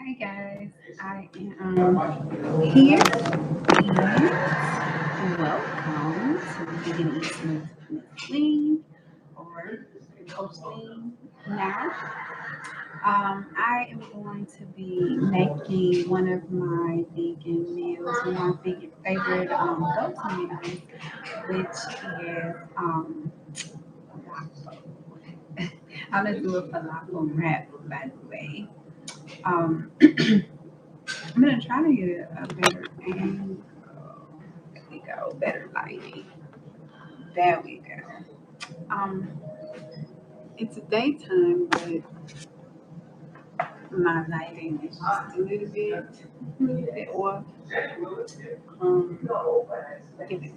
Hi guys, I am here and welcome to Vegan Eats with Miss Lean or Coach Lean. Now, I am going to be making one of my vegan meals, one of my vegan favorite go-to meals, which is falafel. I'm gonna do a falafel wrap, by the way. Um, I'm gonna try to get a better angle. There we go, better lighting. There we go. It's daytime, but my lighting is just a little bit off. Give it a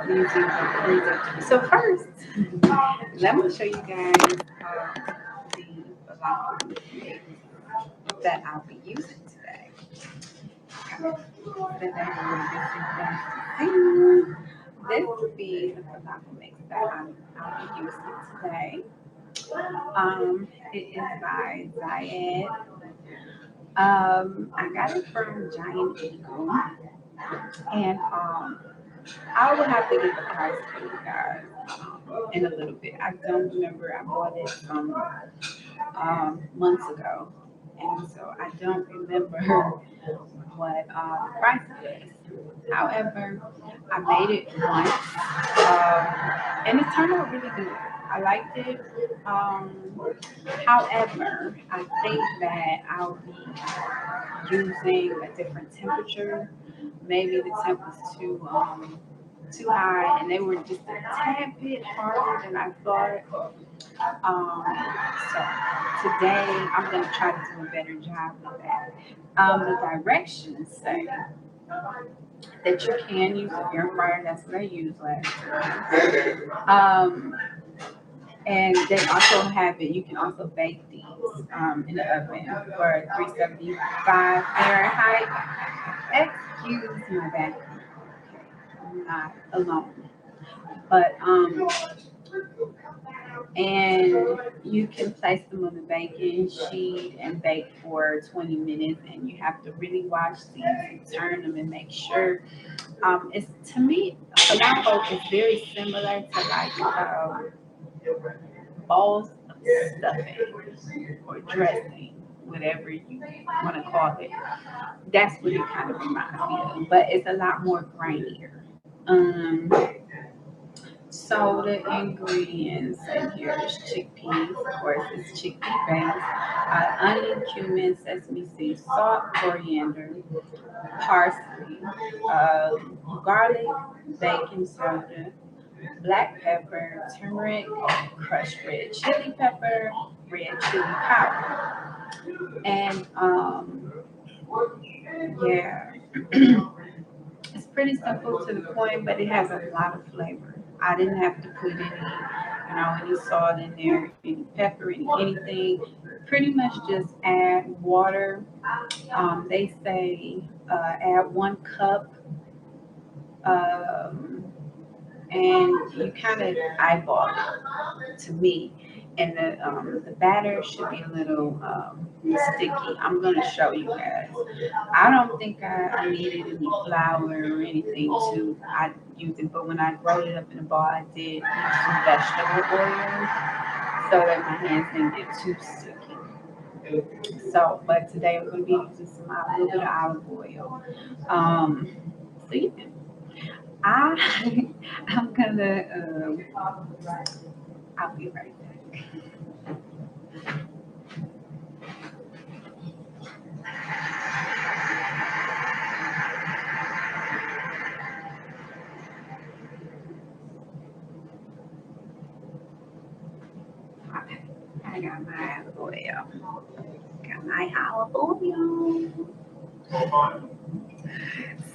using the freezer. So first, let me show you guys the falafel mix that I'll be using today. This would be the falafel mix that I'll be using today. It is by Zayed. I got it from Giant Eagle, and I will have to get the price for you guys in a little bit. I don't remember. I bought it from months ago, and so I don't remember what the price was. However, I made it once, and it turned out really good. I liked it. However, I think that I'll be using a different temperature. Maybe the temp was too high, and they were just a tad bit harder than I thought. So today I'm gonna try to do a better job with that. The directions say that you can use a air fryer. That's what I used last time. And they also have it. You can also bake these in the oven for 375 Fahrenheit. Excuse my background. I'm not alone. But and you can place them on the baking sheet and bake for 20 minutes, and you have to really watch these and turn them and make sure. It's to me, falafel is very similar to like balls of stuffing or dressing, whatever you want to call it. That's what it kind of reminds me of, but it's a lot more grainier. Um, So the ingredients in here is chickpeas, of course, it's chickpea based, onion, cumin, sesame seeds, salt, coriander, parsley, garlic, baking soda, black pepper, turmeric, crushed red chili pepper, red chili powder, and yeah, it's pretty simple to the point, but it has a lot of flavor. I didn't have to put any salt in there, any pepper, anything. Pretty much just add water. They say add 1 cup, um, and you kind of eyeball it to me. And the batter should be a little sticky. I'm gonna show you guys. I don't think I needed any flour or anything to I use it, but when I rolled it up in a ball, I did use some vegetable oil so that my hands didn't get too sticky. So, but today I'm gonna be using a little bit of olive oil. Um, so yeah, I I'm gonna I'll be right back. Okay, I got my olive oil. Got my olive oil.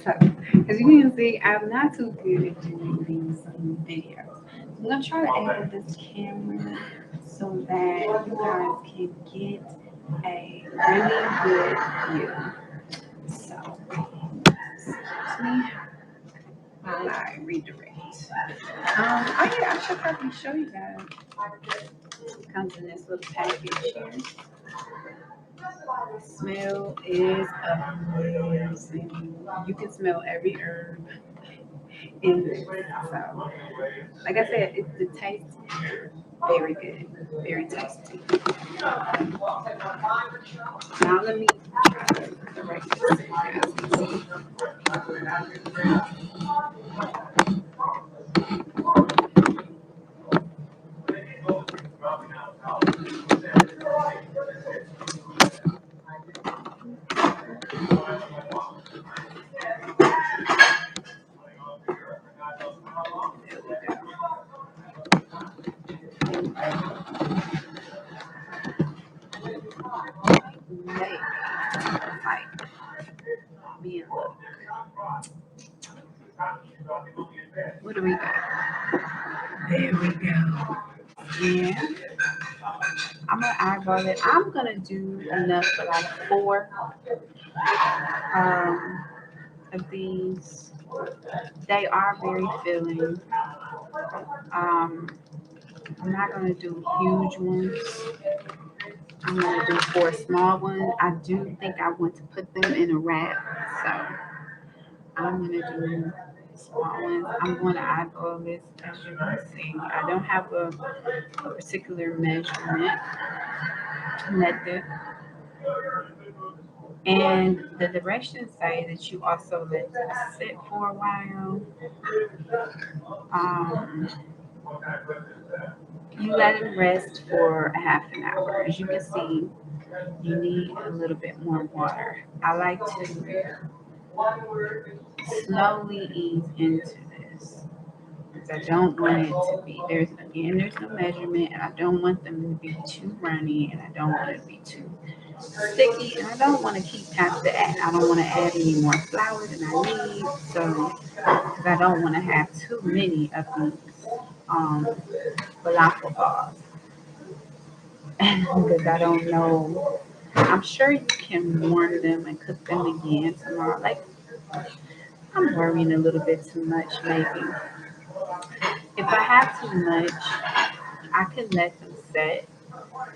So, as you can see, I'm not too good at doing these videos. I'm gonna try to angle this camera so that you guys can get a really good view. So, excuse me while I redirect. Oh yeah, I should probably show you that. It comes in this little package here. Smell is amazing. You can smell every herb in this. So, like I said, the taste is very good, very tasty. Now let me correct this so you guys can see. There we go. Maybe might be a look. What do we got? There we go. Yeah, I'm gonna eyeball it. I'm gonna do enough for like 4 um, of these. They are very filling. Um, I'm not gonna do huge ones. I'm gonna do 4 small ones. I do think I want to put them in a wrap, so I'm gonna do small ones. I'm going to eyeball this, as you can see. I don't have a particular measurement method. And the directions say that you also let them sit for a while. Um, you let them rest for a half an hour. As you can see, you need a little bit more water. I like to slowly ease into this because I don't want it to be, there's no measurement, and I don't want them to be too runny, and I don't want it to be too sticky, and I don't want to keep past the add. I don't want to add any more flour than I need, so because I don't want to have too many of these falafel balls, because I don't know. I'm sure you can warm them and cook them again tomorrow. Like, I'm worrying a little bit too much, maybe. If I have too much, I can let them set.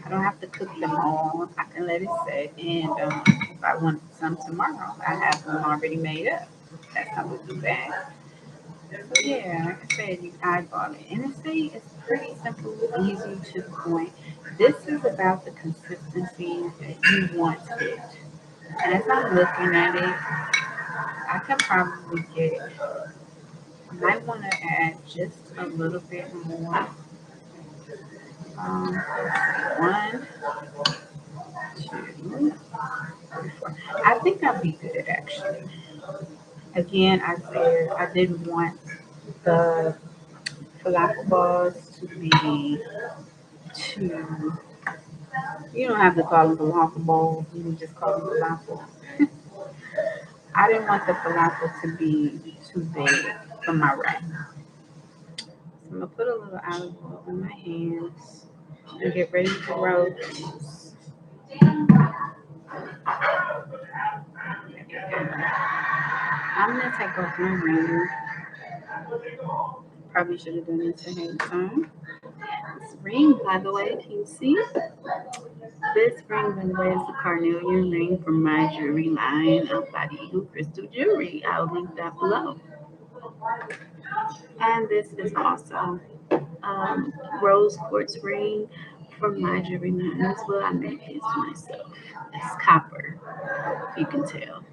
I don't have to cook them all. I can let it set, and if I want some tomorrow, I have them already made up. That's how we do that. So yeah, like I said, you eyeball it, and it's pretty simple, easy to the point. This is about the consistency that you want it. And as I'm looking at it, I could probably get. I might want to add just a little bit more. One, two, 3, 4. I think I'll be good actually. Again, I said I didn't want the falafel balls to be too. You don't have to call them falafel balls. You can just call them falafel. I didn't want the falafel to be too big for my wrap. So I'm gonna put a little olive oil on my hands and get ready to roast. I'm gonna take off my ring. Probably should have done this ahead of time. This ring, by the way, can you see? This ring, by the way, is the carnelian ring from my jewelry line, Outside Eagle Crystal Jewelry. I'll link that below. And this is also rose quartz ring from my jewelry line as well. I made this myself. It's copper, if you can tell.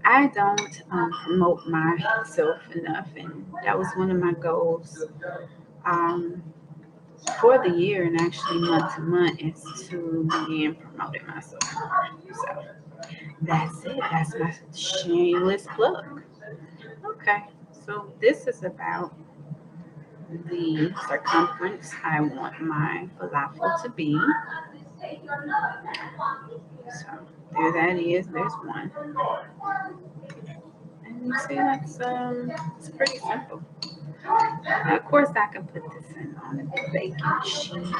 I don't promote myself enough, and that was one of my goals um, for the year, and actually month to month, is to begin promoting myself more. So that's it. That's my shameless plug. Okay, so this is about the circumference I want my falafel to be. So there that is. There's one. And you see that's it's pretty simple. Now, of course, I can put this in on a baking sheet.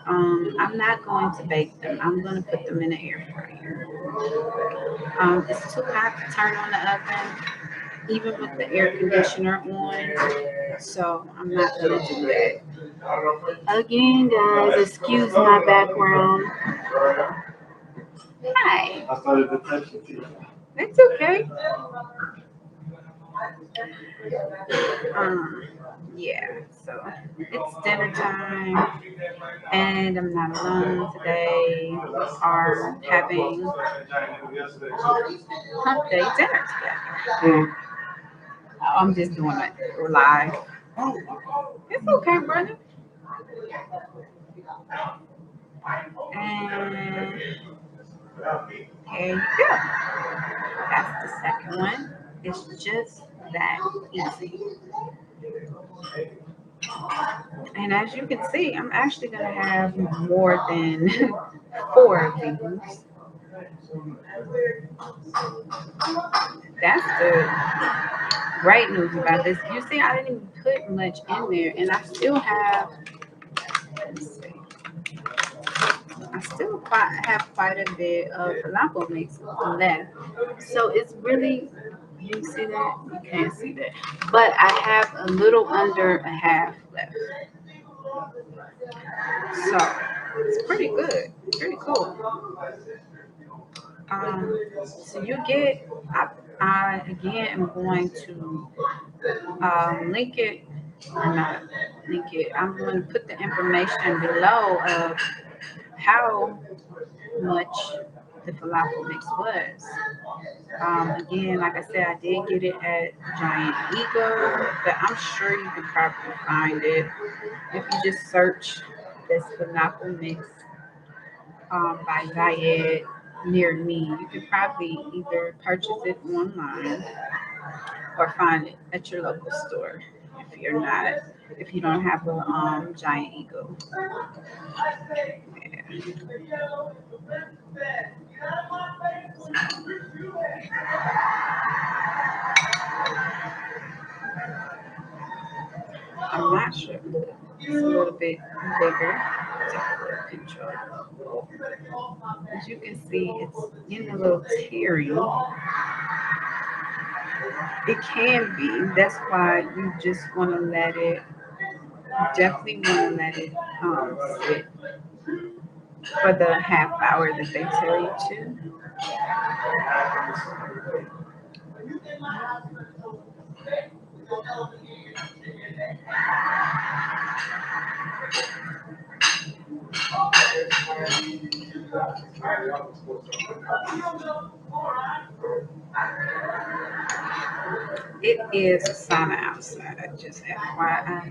I'm not going to bake them. I'm going to put them in the air fryer. It's too hot to turn on the oven. even with the air conditioner on. So I'm not gonna do that. Again, guys, excuse my background. Hi. I started the touching tea. It's okay. Um, yeah, so it's dinner time, and I'm not alone today. We are having hump day dinner together. I'm just doing it live. It's okay, brother. And here you go. That's the second one. It's just that easy. And as you can see, I'm actually going to have more than four of these. That's the great news about this. You see, I didn't even put much in there, and I still have, let's see, I still have quite a bit of falafel mix left. So it's really, you see that? You can't see that. But I have a little under a half left. So it's pretty good, pretty cool. So you get, I again am going to link it, or not link it, I'm going to put the information below of how much the falafel mix was. Again, like I said, I did get it at Giant Eagle, but I'm sure you can probably find it if you just search this falafel mix by Diet near me. You can probably either purchase it online or find it at your local store if you don't have a Giant Eagle. I'm not sure. It's a little bit bigger. Take a little control. As you can see, it's getting a little teary. It can be. That's why you just want to let it. Definitely want to let it sit for the half hour that they tell you to. It is sauna outside, just FYI.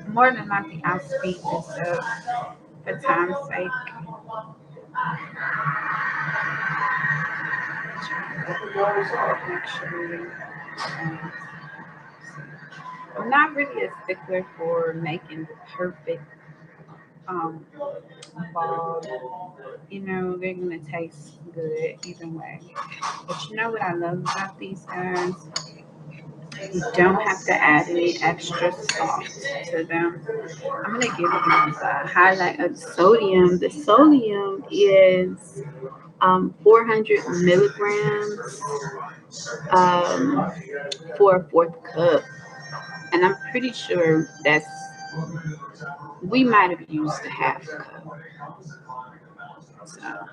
More than likely, I'll speed this up for time's sake. Actually, I'm not really a stickler for making the perfect ball. You know, they're gonna taste good either way. But you know what I love about these guys? You don't have to add any extra salt to them. I'm gonna give you the highlight of sodium. The sodium is 400 milligrams for a fourth cup, and I'm pretty sure we might have used a half cup. So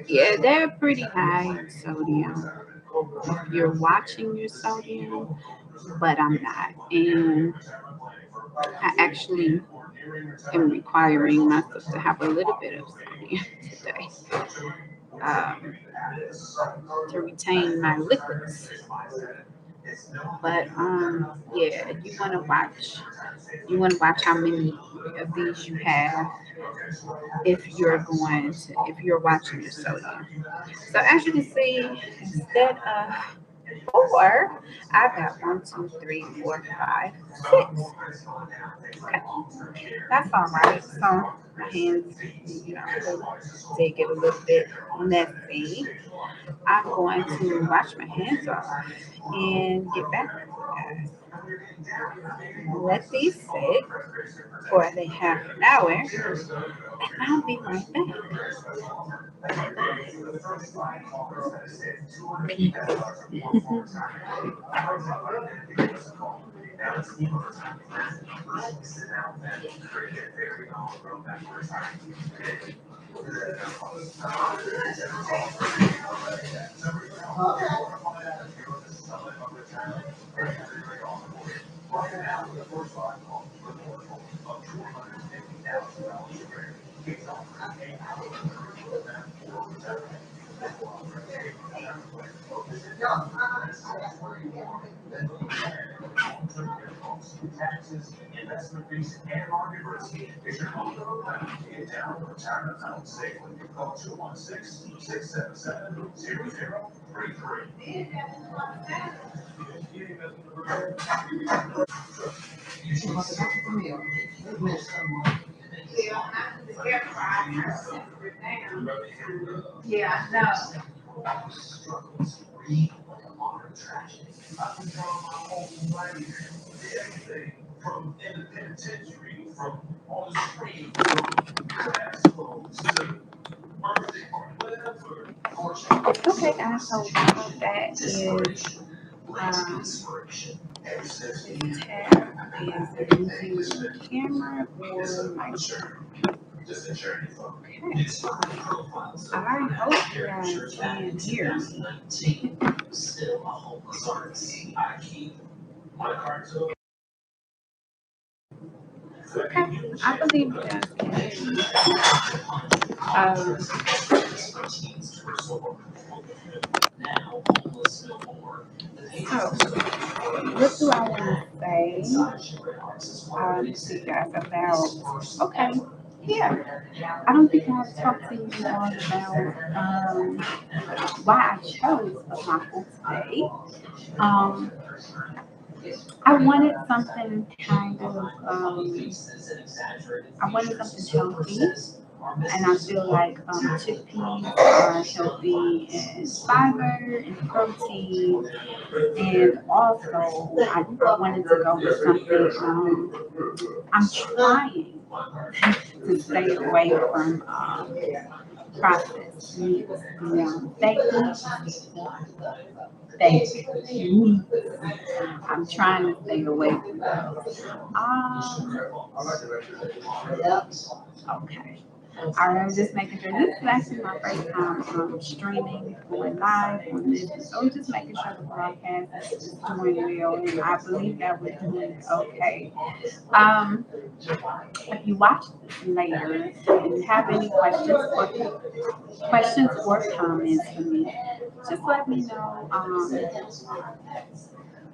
yeah, they're pretty high in sodium. If you're watching your sodium, but I'm not, and I actually am requiring myself to have a little bit of sodium today to retain my liquids. But yeah, you want to watch how many of these you have if you're watching your sodium. So as you can see, instead of four, I've got 1, 2, 3, 4, 5, 6. Okay, that's all right. So my hands, they get a little bit messy. I'm going to wash my hands off and get back with you guys. let these sit for a half an hour, and I'll be right back. Yeah, no. Okay, guys, so while that is this tab is using the camera or microphone. Okay. I hope you guys can hear me. Okay, I believe you guys can hear me. So, what do I want to say to you guys about? Okay, yeah, I don't think I've talked to you all about why I chose a model today. Um, I wanted something kind of, I wanted something healthy, and I feel like chickpeas are healthy in fiber and protein, and also I wanted to go with something. I'm trying to stay away from processed meats. Fake meat. I'm trying to stay away from those. Okay. All right, I'm just making sure. This is actually my first time streaming, going live on this. So I'm just making sure the broadcast is doing well, and I believe that we're doing okay. Um, if you watch this later and have any questions or comments for me, just let me know.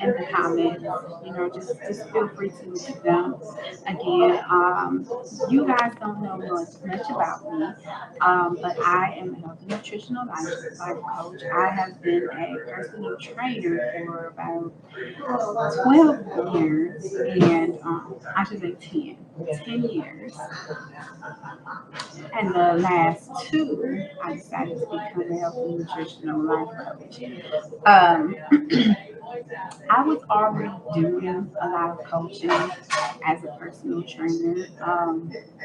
In the comments, just feel free to leave them. Again, you guys don't know much about me, but I am a health and nutritional life coach. I have been a personal trainer for about 12 years, and I should say 10 years. And the last two, I decided to become a health and nutritional life coach. Um, I was already doing a lot of coaching as a personal trainer.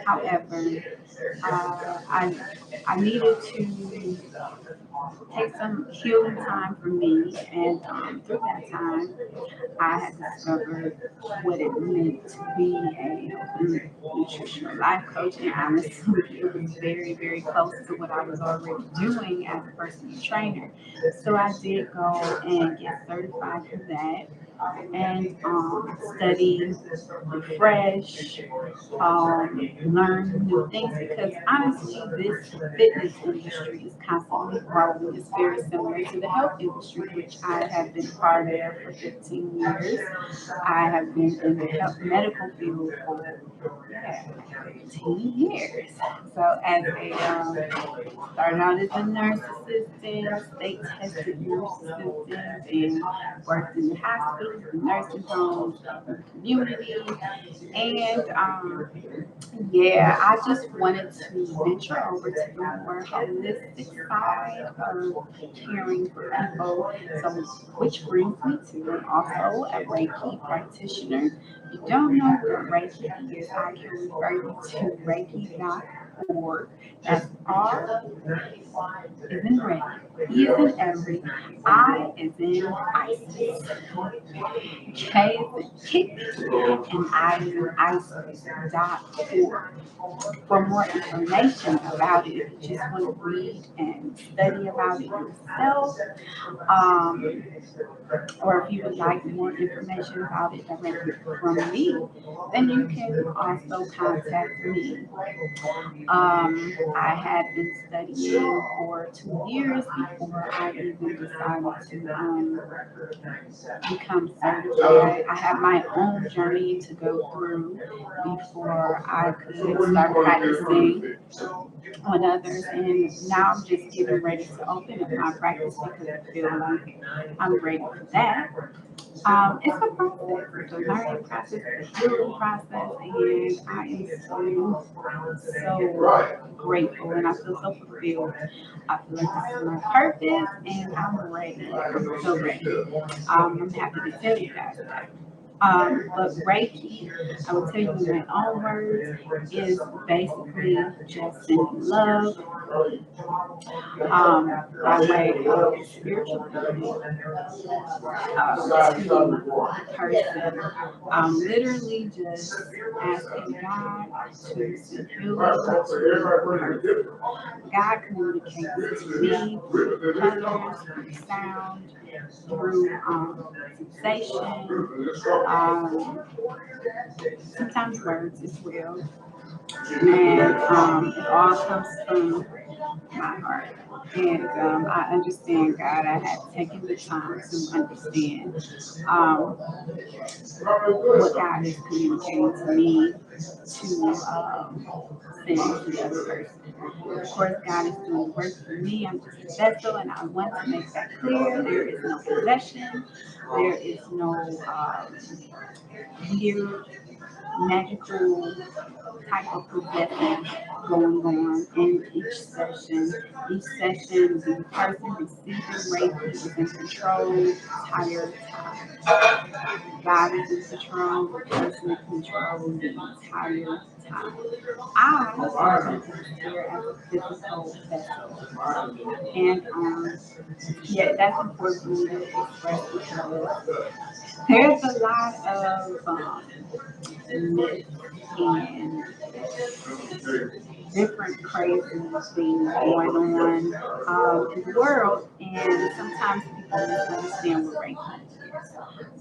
However, I needed to take some healing time for me, and through that time, I had discovered what it meant to be a nutritional life coach, and honestly, it was very, very close to what I was already doing as a personal trainer. So I did go and get certified for that and study, refresh, learn new things because honestly, this fitness industry is constantly growing. It's very similar to the health industry, which I have been part of for 15 years. I have been in the health medical field for past 15 years. So as a started out as a nurse assistant, state tested nurse assistant, and worked in the hospitals, the nursing homes, the community, and yeah, I just wanted to venture over to the more holistic side of caring for people. So, which brings me to I'm also a Reiki practitioner. If you don't know what Reiki is, I can refer you to Reiki.org. That's R is in red, E is in every, I is in Isis, K is in kick, and I is in Isis.org. For more information about it, if you just want to read and study about it yourself, um, or if you would like more information about it directly from me, then you can also contact me. I had been studying for 2 years before I even decided to become certified. I have my own journey to go through before I could start practicing on others, and now I'm just getting ready to open up my practice because I feel like I'm ready for that. It's a process, it's a learning process, it's a healing process, and I am so grateful and I feel so fulfilled. I feel like this is my purpose and I'm ready. I'm so ready. I'm happy to tell you guys that. But Reiki, I will tell you in my own words, is basically just sending love by way of spiritual healing to the person. Literally just asking God to send healing to the person. God communicates to me through colors, through sound, through sensation, sometimes words as well. And it all comes from my heart. And I understand God. I have taken the time to understand what God is communicating to me to send to the other person. Of course, God is doing the work for me. I'm just a vessel, and I want to make that clear. There is no possession. There is no weird, magical type of possession going on in each session. Each session, the person receiving Reiki is in control the entire time. God is in control, the person in control the entire time. I am just here as a physical vessel. And yeah, that's important for me to express because there's a lot of myths and different crazy things going on in the world, and sometimes people misunderstand what Reiki is.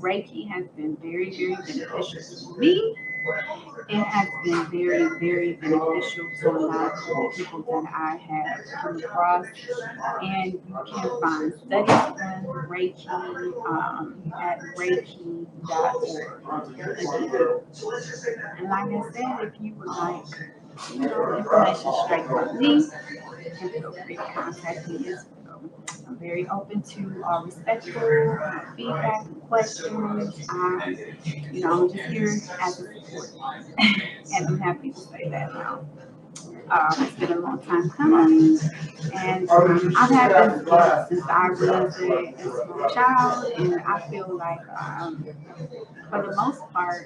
Reiki has been very, very beneficial to me. It has been very, very beneficial to a lot of the people that I have come across. And you can find studies on Reiki at Reiki.org. And like I said, if you would like, information straight from me, you can feel free to contact me as well. I'm very open to respectful feedback and questions. I'm just here as a support, and I'm happy to say that now. It's been a long time coming, and I've had this gift since I was a small child, and I feel like, for the most part,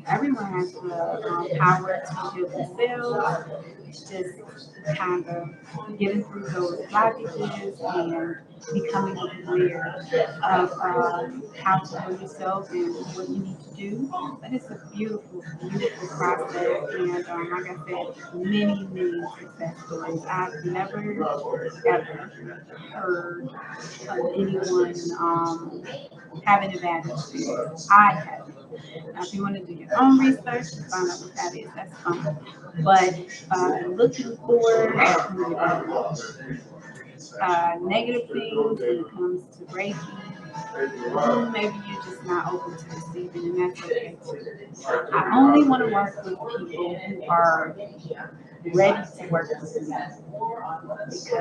everyone has the power to heal themselves. It's just kind of getting through those blockages and becoming aware of how to heal yourself and what you need to do. But it's a beautiful, beautiful process. And like I said, many, many success stories. I've never, ever heard of anyone having a bad experience. I haven't. Now, if you want to do your own research and find out what that is, that's fine. But looking for negative things when it comes to Reiki, maybe you're just not open to receiving, and that's okay too. I only want to work with people who are ready to work with me because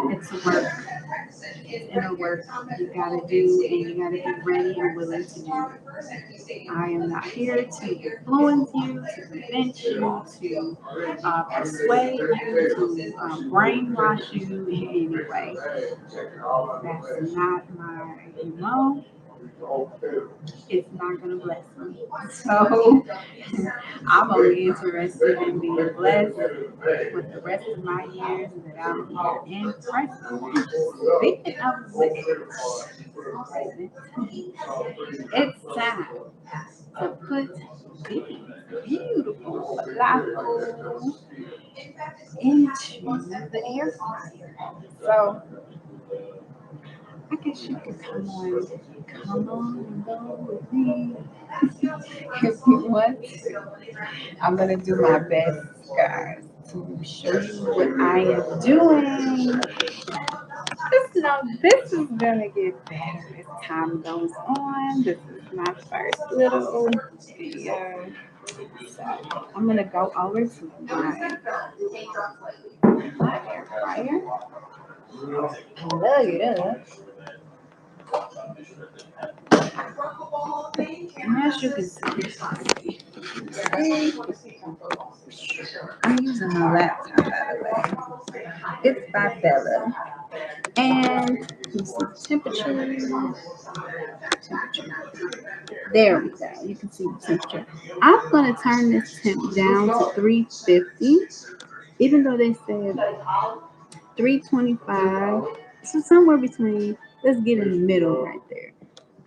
it's a work, it's inner work you gotta do, and you gotta be ready and willing to do it. I am not here to influence you, to convince you, to persuade you, to brainwash you in any way. That's not my MO. It's not going to bless me. So I'm only interested in being blessed with the rest of my years that I'm here in Christ. Speaking of which, it's time to put these beautiful falafel into the air fryer. So I guess you could come on and go with me if you want. I'm gonna do my best, guys, to show you what I am doing. This is gonna get better as time goes on. This is my first little video. So I'm gonna go over to my air fryer. Plug it up. And as you can see, I'm using my laptop, by the way. It's by Bella. And you see the temperature. There we go. You can see the temperature. I'm going to turn this temp down to 350, even though they said 325. So somewhere between, let's get in the middle right there.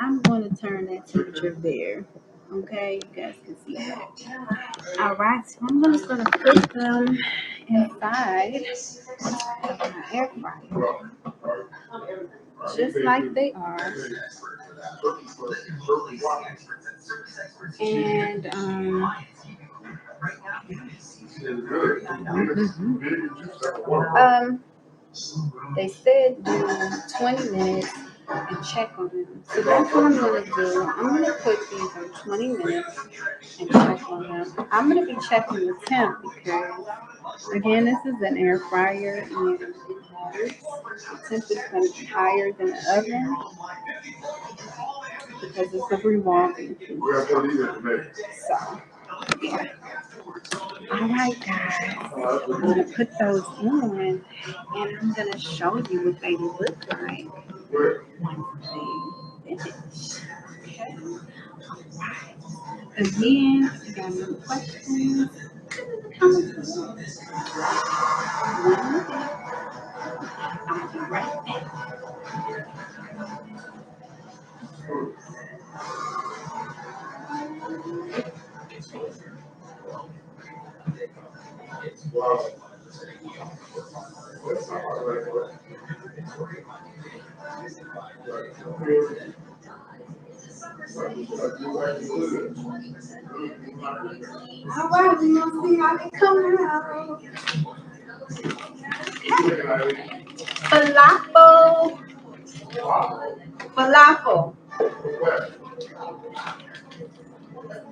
I'm going to turn that temperature there. Okay, you guys can see that. All right, so I'm just going to put them inside my air fryer, just like they are. And they said do 20 minutes and check on them. So that's what I'm going to do. I'm going to put these on 20 minutes and check on them. I'm going to be checking the temp because, again, this is an air fryer and the temp is going to be higher than the oven because it's a revolving. So, yeah. All right, guys. I'm going to put those on and I'm going to show you what they look like once they finish. Okay. All right. Again, if you got any questions, comment below. I'll be right back. All right, we're going to see how they come out. Falafel.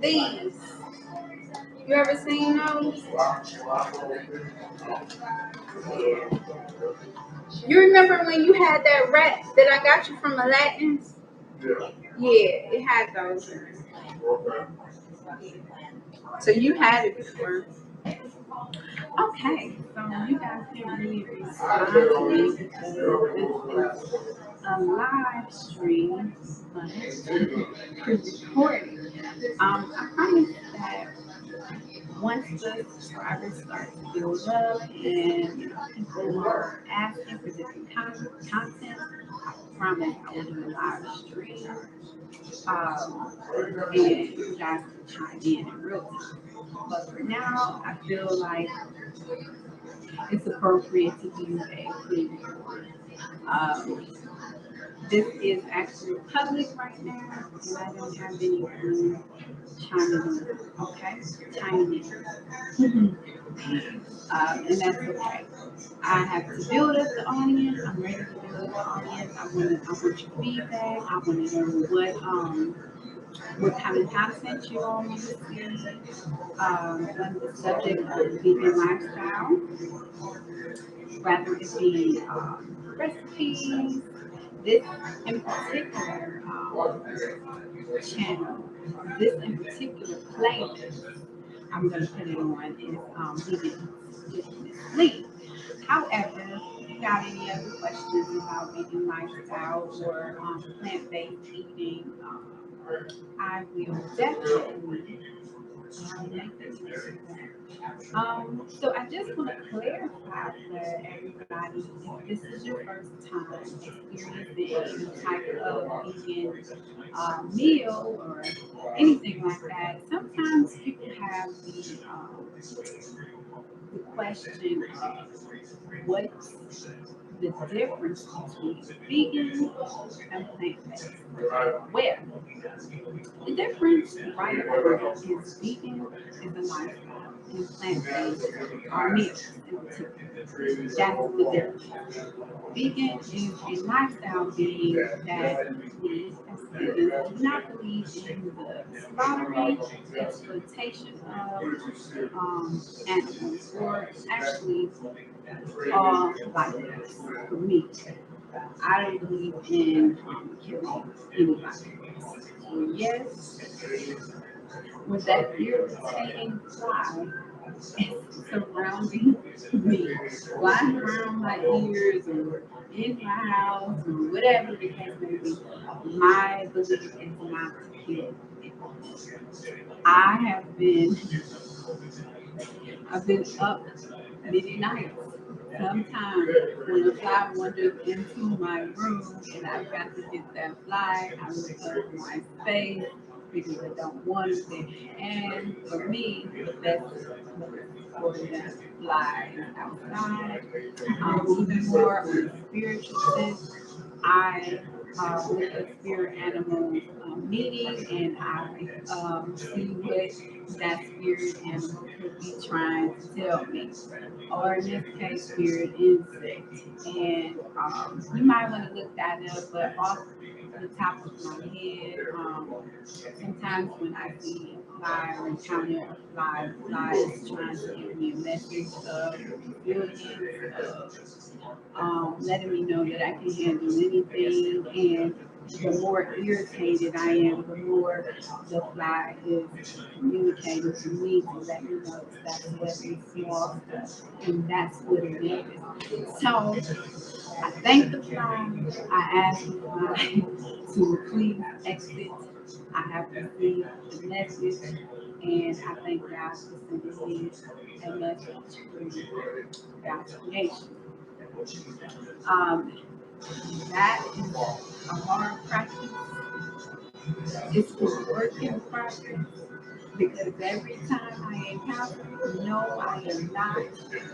These. You ever seen those? You remember when you had that wrap that I got you from the Latins? Yeah, it had those. So you had it before. Okay, so you guys can really respond to me because this is a live stream, but it's recording. I promise that once the subscribers start to build up and people are asking for different content, I promise I will do a live stream. And you guys can chime in real time. But for now, I feel like it's appropriate to do a video. This is actually public right now, and I don't have anyone chiming in. Okay, chiming in. And that's okay. I have to build up the audience. I'm ready to build up the audience. I want your feedback. I want to know what kind of content you all want to see on the subject of vegan lifestyle, rather it be recipes. This in particular channel, this in particular playlist, I'm going to put it on is vegan sleep. However, if you got any other questions about vegan lifestyle or plant-based eating, I will definitely make this video. So I just want to clarify for everybody, if this is your first time experiencing any type of vegan meal or anything like that, sometimes people have the question of what's the difference between vegan and plant-based. Well, the difference right now is vegan is a lifestyle and plant-based are meals in particular. That's the difference. Vegan is a lifestyle being that we as vegans do not believe in the slaughtering, exploitation of animals, or actually all life for me. I don't believe in killing anybody. So yes, with that irritating fly surrounding me, flying around my ears or in my house or whatever the case may be, my belief is not to kill people. I've been up many nights. Sometimes when a fly wanders into my room and I've got to get that fly out of my space because I don't want it there. And for me, that's for that fly outside. Even more on a spiritual sense, I with a spirit animal meeting, and I see what that spirit animal could be trying to tell me, or in this case, spirit insect. And you might want to look that up, but off the top of my head, sometimes when I see a fly or encounter a fly, the fly is trying to give me a message of resilience, letting me know that I can handle anything. And the more irritated I am, the more the fly is communicating to me to let me know that's what it's small stuff, and that's what it is. So I thank the fly. I ask the fly to please exit. I have received the message, and I thank God for sending me a message through God's creation. Um, that is a hard practice. It's a work in progress because every time I encounter, no, I am not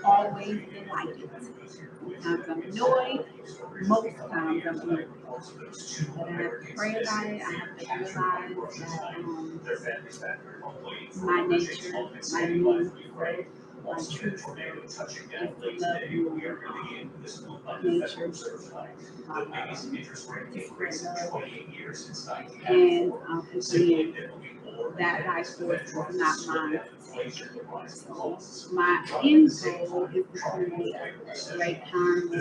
always delighted. Sometimes I'm annoyed, most times I'm annoyed. But I have to pray about it. I have to realize that my nature, my need, my truth is to love you, nature, and again, that life force is not mine. So my end goal is to create great karma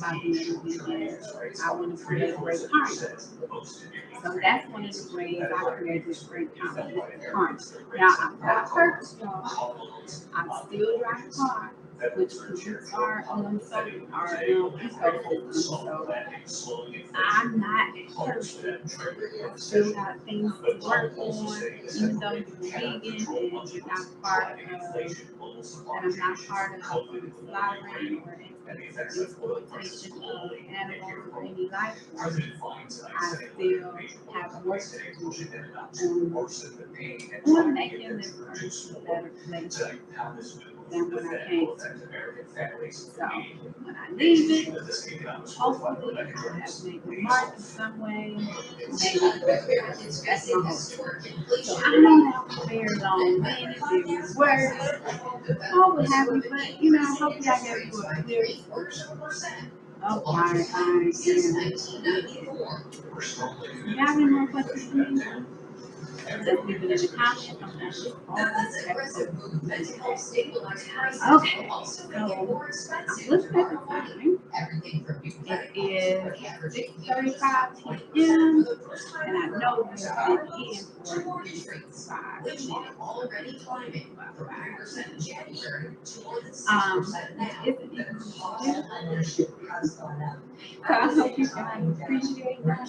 by being vegan. I want to create great karma. So that's one of the ways I create this great karma. Now I'm not perfect, y'all. I still drive a car, which pollutes our ecosystem. So I'm not perfect. I still got things to work on, even though you're vegan and you're not part of, and I'm not part of the slaughtering or exploitation of animals or any life forms. I still have work to do on making this earth a better place. than when I came to. So when I leave it, hopefully I have made the mark in some way. Maybe that's my hope. So I don't have very long minutes, very words. I would have you, but hopefully I gave you a clear picture of why I am. You have any more questions for me? Just leave it in the comments. I'm just always texting. Okay, so I'm looking at the time. It is 6:35 p.m. and I know you've been in for at least 5 minutes. It isn't even so I hope you guys appreciate that.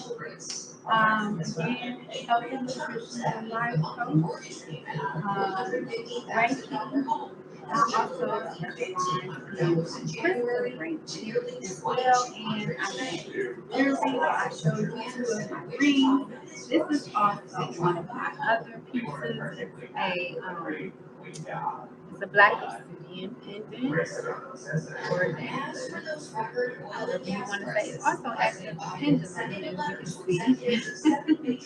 Again, health and nutrition and life coach, Reiki. I also specialize in crystal Reiki as well, and I make jewelry. I showed you two of my rings. This is also one of my other pieces. It's a black obsidian pendant, or whatever you want to say. It also acts as a pendulum, as you can see.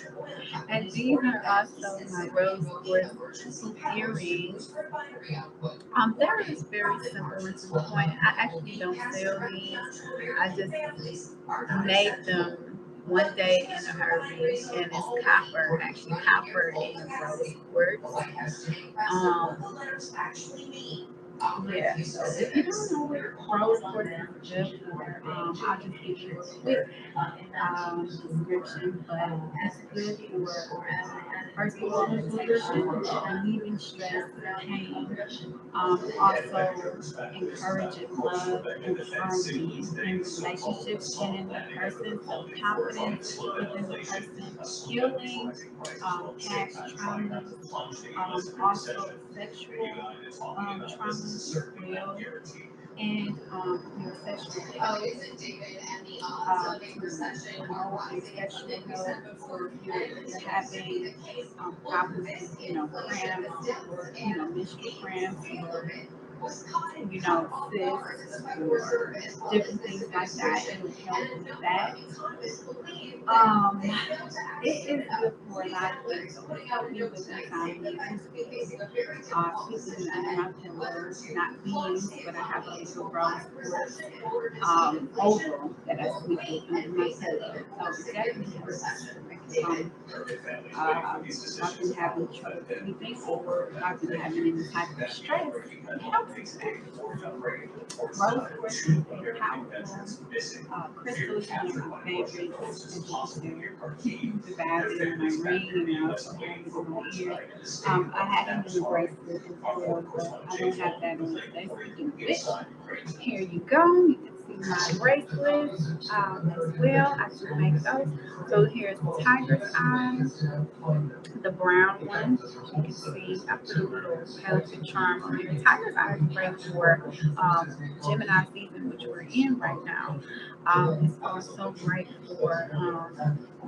And these are also my rose quartz earrings. They're just very simple and to the point. I actually don't sell these. I just made them one day in a hurry, and it's copper, actually copper and rose quartz. Yeah, so if you don't know what rose quartz is good for, I'll just give you a quick description, but it's good for first of all protection, relieving stress, pain, also encouraging love and harmony in relationships and in the person, so confidence within the person, healing past trauma, also sexual trauma as well, and your sexual health, to promote your sexual health, or if you're having problems with, cramps, or, menstrual cramps, or, cysts, or different things like that, it will help with that. It is good for a lot of things. So it helped me with anxiety as well. Sleeping under my pillow, not beans, but I have a little rose quartz oval that I sleep with under my pillow. So it definitely helps. I've been having trouble sleeping, or I've been having any type of stress. It helps with that. Rose quartz is a powerful crystal. Is one of my favorites. The diamond in my ring, and I also have it in my ear. I had it in a bracelet before, but I don't have that on today. Speaking of which, here you go. You can see my bracelets as well. I do make those. So here's the tiger's eyes, the brown one. You can see I put a little pelican charm on here. Tiger's eyes is great for Gemini season, which we're in right now. It's also great for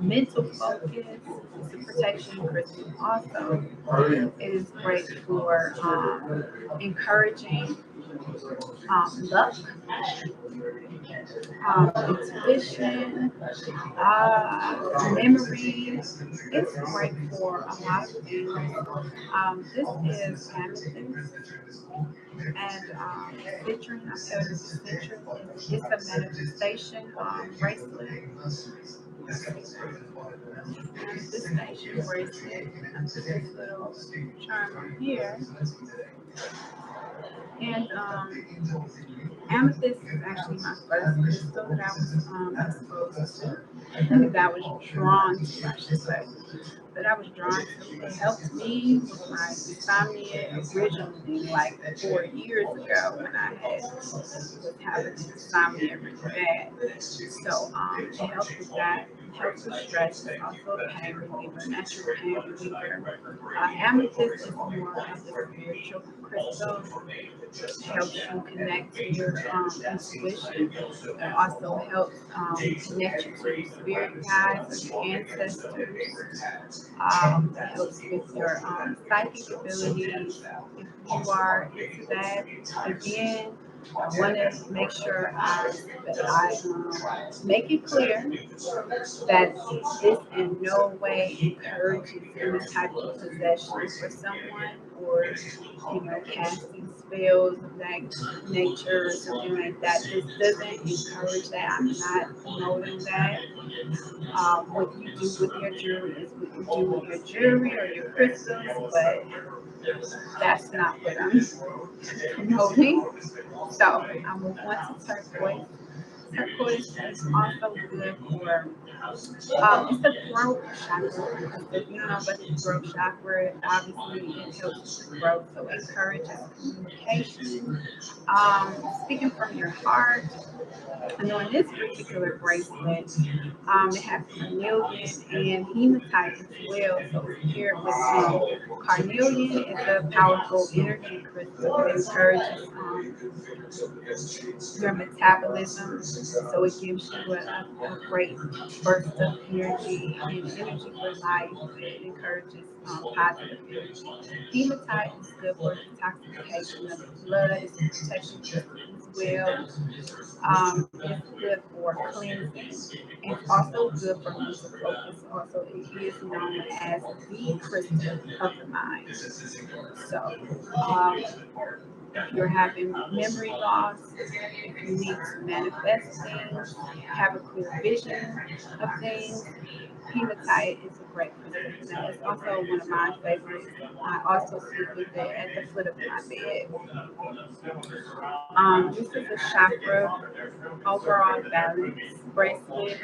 mental focus. It's a protection crystal. Also, it is great for encouraging luck, intuition, memory. It's great for a lot of things. This is amethyst and citrine. I feel it's citrine. It's a manifestation bracelet. Manifestation bracelet. I put this little charm on here. And amethyst is actually my first crystal that I was exposed to, that I was drawn to, I should say. That I was drawn to. It helped me with my insomnia originally, like 4 years ago, when I was having insomnia really bad. So it helped with that. It helps with stress. It's also a pain reliever, natural pain reliever. Amethyst is more of a spiritual crystal. Helps you connect to your intuition. It also helps connect you to your spirit guides or your ancestors. It helps with your psychic abilities. If you are into that, again, I want to make sure I make it clear that this in no way encourages any type of possession for someone, or casting spells of that nature or something like that. This doesn't encourage that. I'm not promoting that. What you do with your jewelry is what you do with your jewelry or your crystals, but that's not what I'm promoting. So I move on to turquoise. Turquoise is also good for it's the throat chakra. If you don't know about the throat chakra, obviously it helps with the throat, so it encourages communication. Speaking from your heart. I know in this particular bracelet, it has carnelian and hematite as well. So it's paired with carnelian is a powerful energy crystal. It encourages your metabolism. So it gives you a great burst of energy and energy for life. It encourages positive energy. Hematite is good for detoxification of the blood. It's a protection crystal as well. It's good for cleansing. It's also good for mental focus. Also, it is known as the crystal of the mind. So, if you're having memory loss, if you need to manifest things, have a clear vision of things, hematite is a great crystal. Now, it's also one of my favorites. I also sleep with it at the foot of my bed. This is a chakra overall balance bracelet.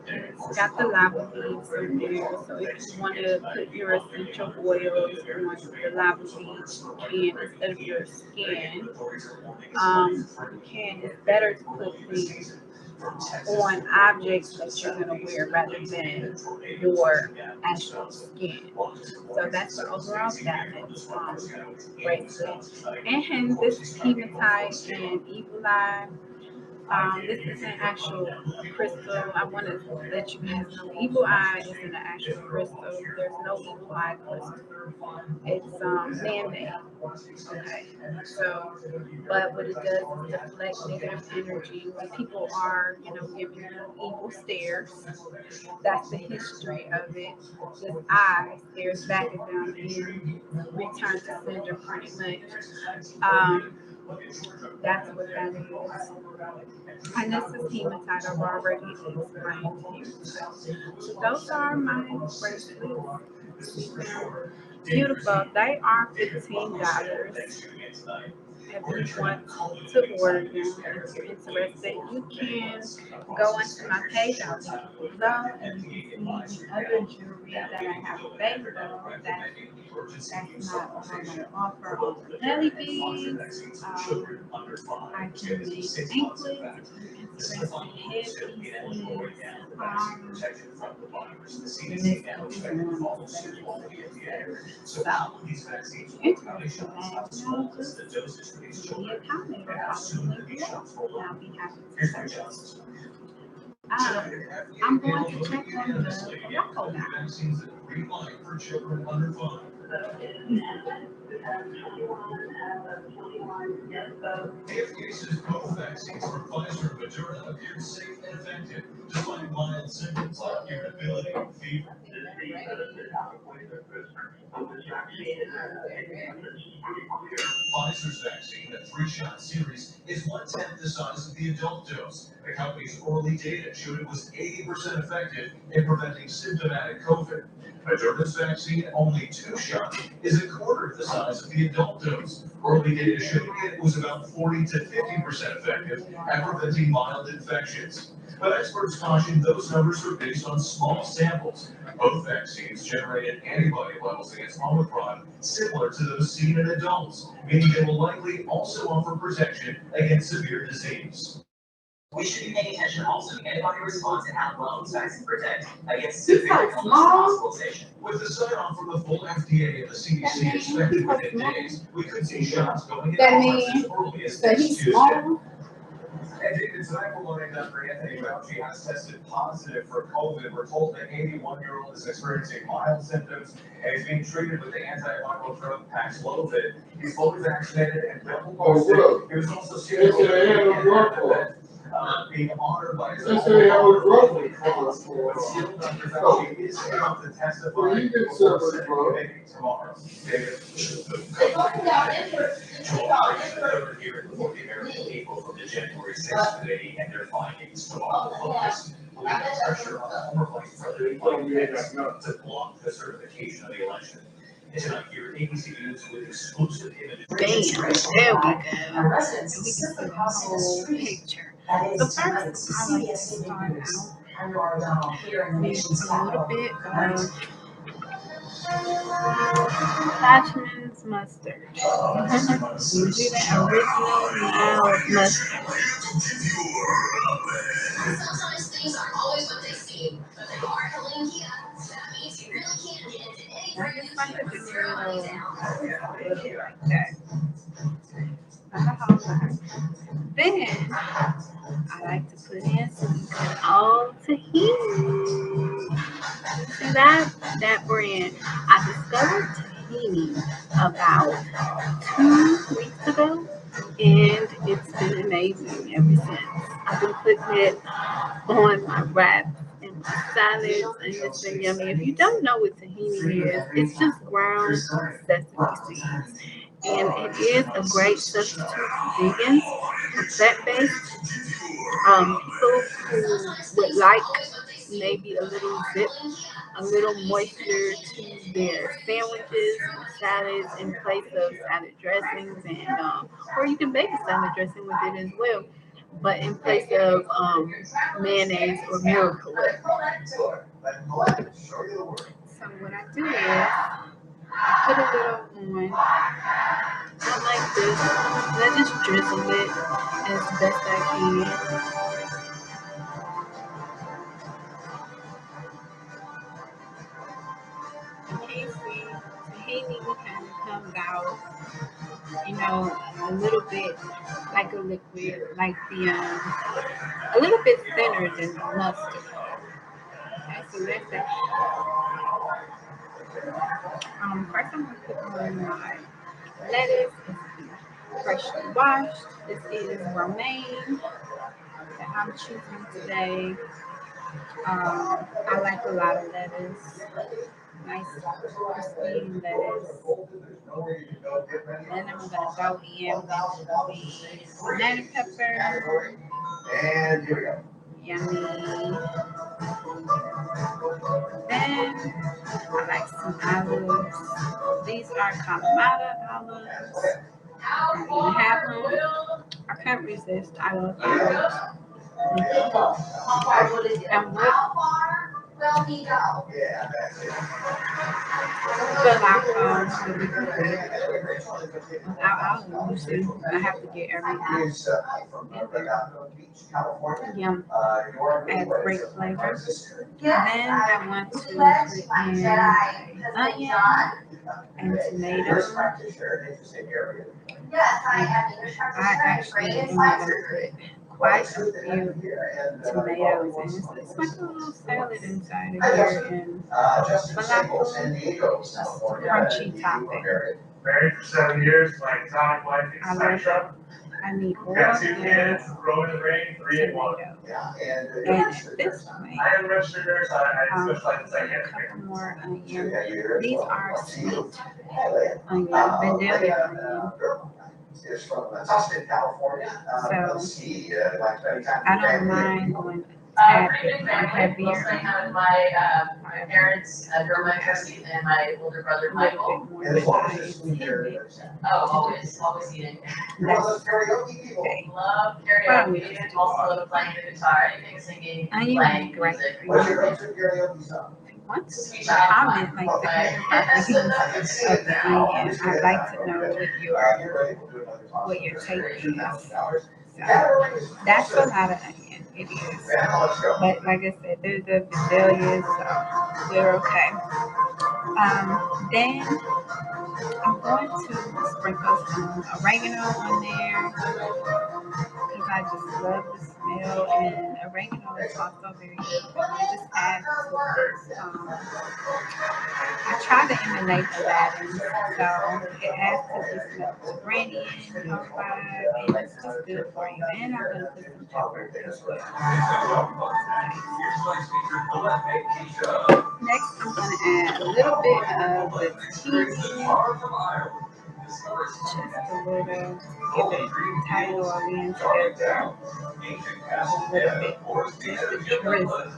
It's got the lava beads in there, so if you want to put your essential oils on the lava beads, you can instead of your skin. You can. It's better to put things on objects that you're going to wear rather than your actual skin. So that's the overall balance bracelet. And this hematite and evil eye. This is an actual crystal. I want to let you guys know evil eye isn't an actual crystal. There's no evil eye crystal. It's man-made. Okay. So, but what it does is deflect negative energy when people are, giving you evil stares. That's the history of it. This eye stares back at them and return to sender pretty much. That's what that is. And this is hematite. I've already explained hematite. So those are my bracelets. Beautiful. They are $15. If you want to order them, if you're interested, you can go onto my page. I'll link it below, and you can see the other jewelry that I have available. That's not what I'm going to offer on the belly beads. I can make anklets, interested headpieces. The list goes on. So, interesting. Just leave me a comment or follow me below. I'll be happy to service. I'm going to check on the Falafel now. If cases both vaccines from Pfizer and Moderna appeared safe and effective, despite mild symptoms like irritability and fever. Pfizer's vaccine, a 3-shot series, is 1/10 the size of the adult dose. The company's early data showed it was 80% effective in preventing symptomatic COVID. Moderna's vaccine, only 2 shots, is 1/4 the size of the adult dose. Early data showed it was about 40 to 50% effective at preventing mild infections. But experts caution those numbers are based on small samples. Both vaccines generated antibody levels against Omicron similar to those seen in adults, meaning they will likely also offer protection against severe disease. We should be paying attention also to antibody response and how well these vaccines protect against severe hospitalization. With the sign-off from the full FDA and the CDC expected within days, we could see shots going into as early as next Tuesday. tonight we're learning that Anthony Fauci has tested positive for COVID. We're told the 81-year-old is experiencing mild symptoms and is being treated with the antiviral drug Paxlovid. He's fully vaccinated and double boosted. He was also scheduled being honored by his own cross. But still, Dr. Fauci is able to testify before the Senate committee tomorrow. David. Third hearing before the American people from the January 6th committee and their findings tomorrow. Focus will be the pressure on former Vice President Mike Pence to block the certification of the election. And tonight here at ABC News with exclusive images. Bam, there we go. And we can see the whole picture. So first, I like to start out with a little bit of Practitioner's mustard. Usually the original mild mustard. Sometimes things aren't always what they seem, but they are Kalinkia. That means you really can't get into any I just like to do a little bit like that. Then I like to put in some all tahini. See that brand? I discovered tahini about 2 weeks ago, and it's been amazing ever since. I've been putting it on my wraps and my salads, and it's been yummy. If you don't know what tahini is, it's just ground sesame seeds. And it is a great substitute for vegans, plant-based. People who would like maybe a little zip, a little moisture to their sandwiches, salads in place of salad dressings, and or you can make a salad dressing with it as well, but in place of mayonnaise or Miracle Whip. So what I do is I put a little on, not like this, and I just drizzle it as best I can. You see, tahini kind of comes out, a little bit like a liquid, like a little bit thinner than the mustard. Okay, so that's it. First I'm going to put on my lettuce. It's freshly washed. This is romaine that I'm choosing today. I like a lot of lettuce. Nice crispy lettuce. Then I'm going to go in with the banana pepper. And here we go. Yummy. Then I like some olives. These are Kalamata olives. I even have them. I can't resist. I love olives. And what? Will he go? Yeah, that's it. Really good. Without olives, I have to get everything. Yum. Add great flavor. Then I want to put in onion and tomatoes. I actually am going to put quite a few tomatoes in. So it's like a little salad inside of here, and falafel, crunchy topping. Married for 7 years, my exotic wife is I love it. I need oil got 2 and kids, growing in the rain, 3 and 1. tomato. And at this point, I am a registered nurse, I specialize in a psychiatric. couple more onions. These are sweet onions. I've been down there for you. Is from Tustin, California. I don't mind going a tad bit more heavier. Mostly having my parents, German and my older brother A little Michael. bit more than I intended. Oh, always eating. That's Okay. Love karaoke, also playing the guitar, anything singing, onion playing is great music. What's your go-to karaoke song? Want to comment like the properties of the onion. I'd like to know what your take is. So that's a lot of onion. It is. But like I said, there's a bazillion, so we're okay. Then I'm going to sprinkle some oregano on there because I just love the smell, and oregano is also very good. And it just adds to this. I try to emulate Aladdin, so it adds to this Mediterranean vibe, and it's just good for you. And I'm gonna put some pepper as well. Next, I'm gonna add a little bit of the tea, just a little, give it tie it all in together. A little bit, just to drizzle.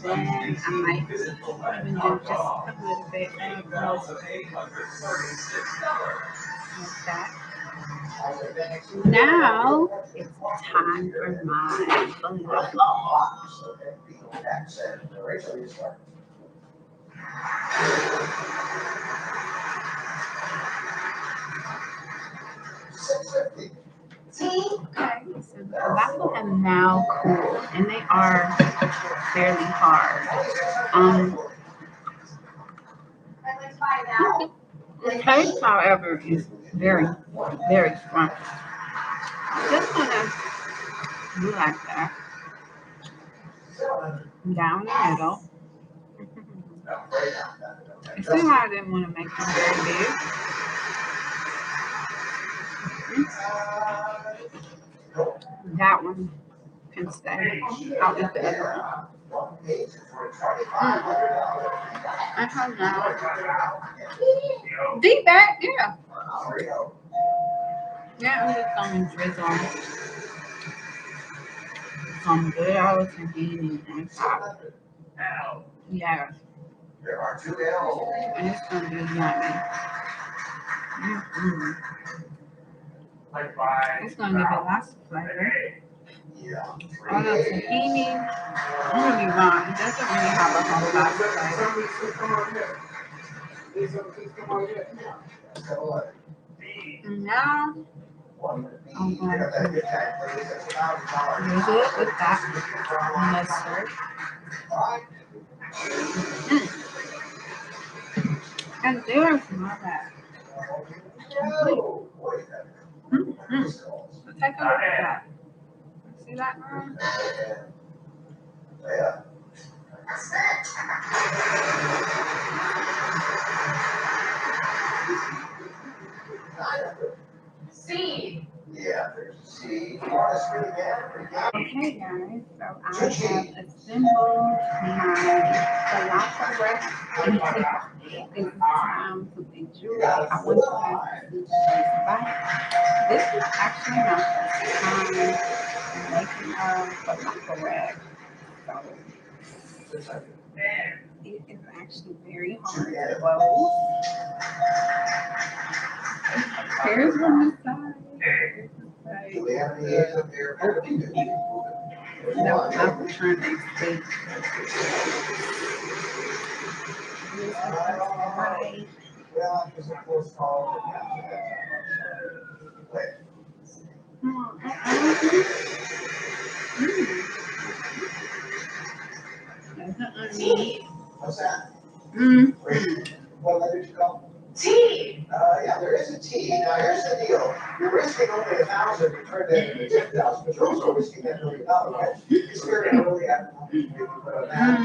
And then I might even do just a little bit of rosemary, like that. Now it's time for my falafel. Okay, so the falafel have now cooled, and they are fairly hard. The taste, however, is very, very strong. Just gonna do like that. Down the middle. You see how I didn't want to make them very big? That one can stay. I'll eat the other one. I don't know. Deep back, yeah. Yeah, I'm just gonna drizzle some good old tahini on top. Yes. And it's gonna be yummy. It's gonna give it lots of flavor. Although tahini, I'm gonna be wrong, it doesn't really have a whole lot of flavor. And now I'm going to use it with that mustard. And there's my bad. So take a look at that. See that one? Seed. Yeah, there's a seed. Okay, guys, so I have assembled my falafel wrap. It's time to enjoy. I want you guys to see this bite. This is actually my first time making a falafel wrap. So it is actually very hard to close. Here's one the side. Do we have any eggs up there? No, I'm trying to explain. Right. Well, because of course, all What's that? What letter did you call? Tea. Yeah, there is a T. Now, here's the deal. You're risking only 1,000 to turn that into 10,000, but you're also risking that $1 million, right? You're scared to really have to put on that.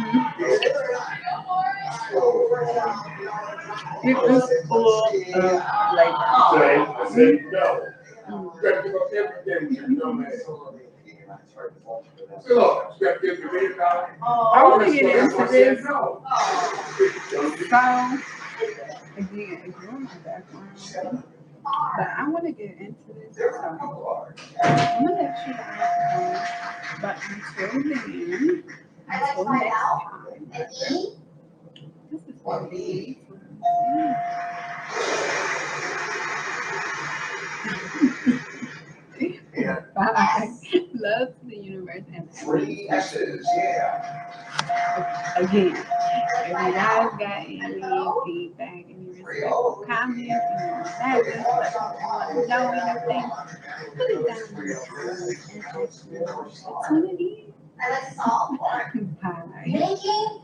It was full of flavor. Say no. You gotta give up everything, you know, man. Look, you gotta give the $1 million. I want to get into this. No. So, again, ignore my background. But I want to get into this. So, I'm going to let you guys know. But until then, until next time, this is what it is. Bye. Love to the universe and 3 S's, yeah. again, if you guys got any feedback, any respectful comments, any want to know anything, put it down in the comments and ask me opportunity. Bye.